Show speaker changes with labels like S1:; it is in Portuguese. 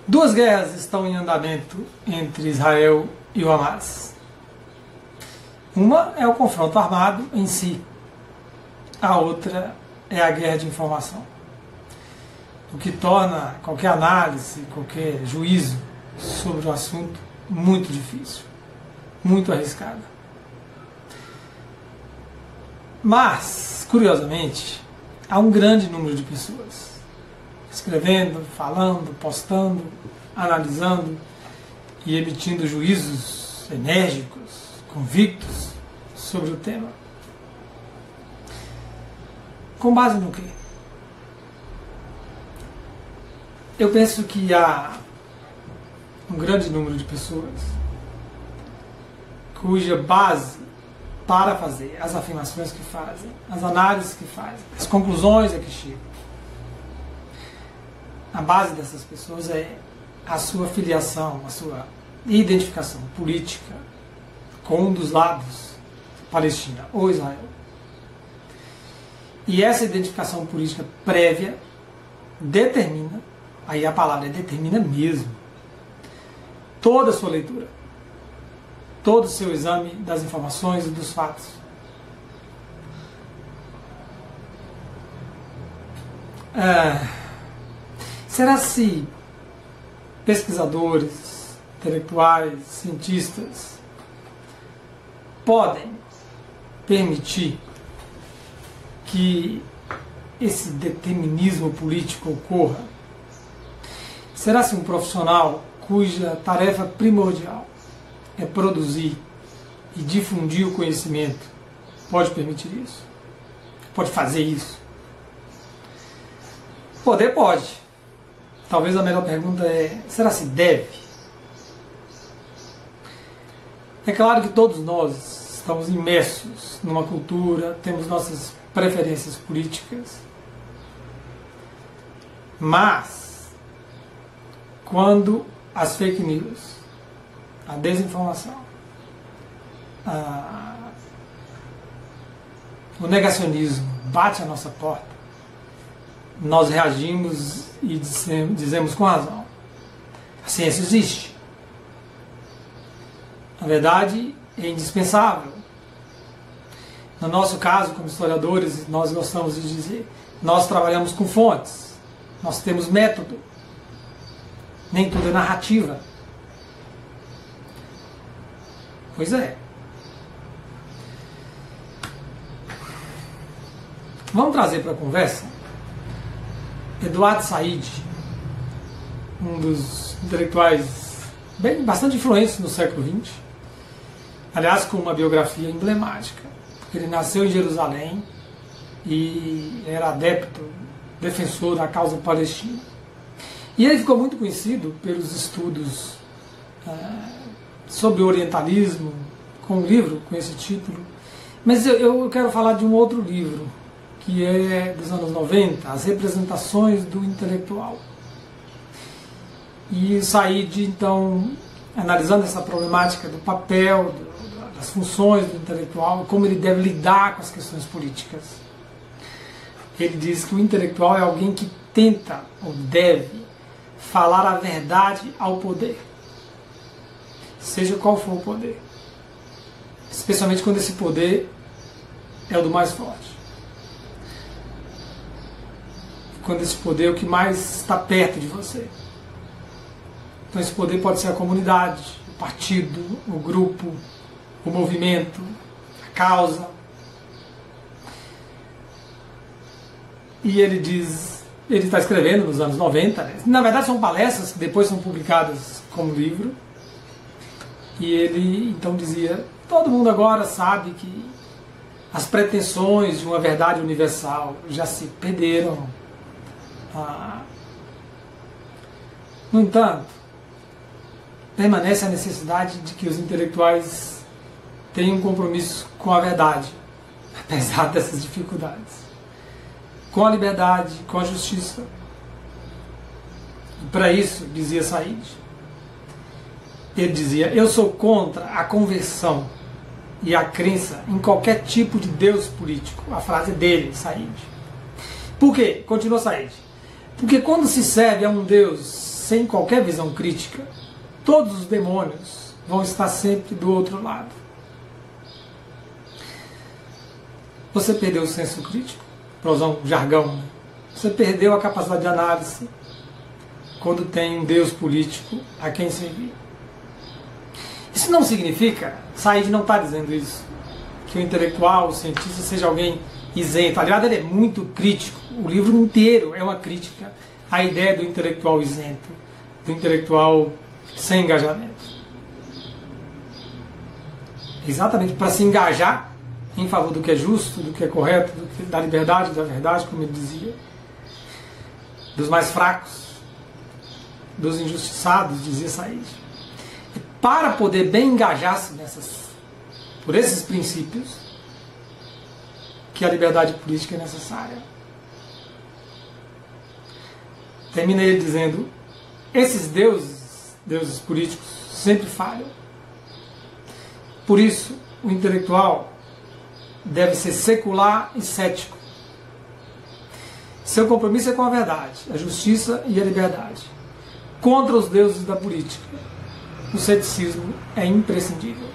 S1: Duas guerras estão em andamento entre Israel e o Hamas. Uma é o confronto armado em si, a outra é a guerra de informação, o que torna qualquer análise, qualquer juízo sobre o assunto muito difícil, muito arriscado. Mas, curiosamente, há um grande número de pessoas escrevendo, falando, postando, analisando e emitindo juízos enérgicos, convictos sobre o tema. Com base no quê? Eu penso que há um grande número de pessoas cuja base para fazer as afirmações que fazem, as análises que fazem, as conclusões a que chegam, a base dessas pessoas é a sua filiação, a sua identificação política com um dos lados, Palestina ou Israel. E essa identificação política prévia determina, aí a palavra é determina mesmo, toda a sua leitura, todo o seu exame das informações e dos fatos. Será se pesquisadores, intelectuais, cientistas podem permitir que esse determinismo político ocorra? Será se um profissional cuja tarefa primordial é produzir e difundir o conhecimento pode permitir isso? Pode fazer isso? Poder pode. Talvez a melhor pergunta é, será se deve? É claro que todos nós estamos imersos numa cultura, temos nossas preferências políticas, mas quando as fake news, a desinformação, o negacionismo bate à nossa porta, nós reagimos e dizemos com razão: a ciência existe. Na verdade, é indispensável. No nosso caso, como historiadores, nós gostamos de dizer, nós trabalhamos com fontes, nós temos método, nem tudo é narrativa. Pois é. Vamos trazer para a conversa Eduardo Said, um dos intelectuais bastante influentes no século XX, aliás, com uma biografia emblemática. Ele nasceu em Jerusalém e era adepto, defensor da causa palestina. E ele ficou muito conhecido pelos estudos sobre o orientalismo, com um livro com esse título. Mas eu quero falar de um outro livro, que é dos anos 90, As Representações do Intelectual. E Said, então, analisando essa problemática do papel, das funções do intelectual, como ele deve lidar com as questões políticas. Ele diz que o intelectual é alguém que tenta ou deve falar a verdade ao poder, seja qual for o poder, especialmente quando esse poder é o do mais forte, quando esse poder é o que mais está perto de você. Então esse poder pode ser a comunidade, o partido, o grupo, o movimento, a causa. E ele diz, ele está escrevendo nos anos 90, na verdade são palestras que depois são publicadas como livro, e ele então dizia, todo mundo agora sabe que as pretensões de uma verdade universal já se perderam. No entanto, permanece a necessidade de que os intelectuais tenham um compromisso com a verdade, apesar dessas dificuldades, com a liberdade, com a justiça. E para isso, dizia Said, ele dizia, eu sou contra a conversão e a crença em qualquer tipo de Deus político. A frase dele, Said. Por quê? Continua Said. Porque quando se serve a um Deus sem qualquer visão crítica, todos os demônios vão estar sempre do outro lado. Você perdeu o senso crítico, para usar um jargão, né? Você perdeu a capacidade de análise quando tem um Deus político a quem servir. Isso não significa, Said não está dizendo isso, que o intelectual, o cientista seja alguém isento. Aliás, ele é muito crítico. O livro inteiro é uma crítica à ideia do intelectual isento, do intelectual sem engajamento. Exatamente para se engajar em favor do que é justo, do que é correto, da liberdade, da verdade, como ele dizia, dos mais fracos, dos injustiçados, dizia Said. E para poder bem engajar-se por esses princípios, que a liberdade política é necessária. Termina ele dizendo: esses deuses políticos, sempre falham. Por isso, o intelectual deve ser secular e cético. Seu compromisso é com a verdade, a justiça e a liberdade. Contra os deuses da política, o ceticismo é imprescindível.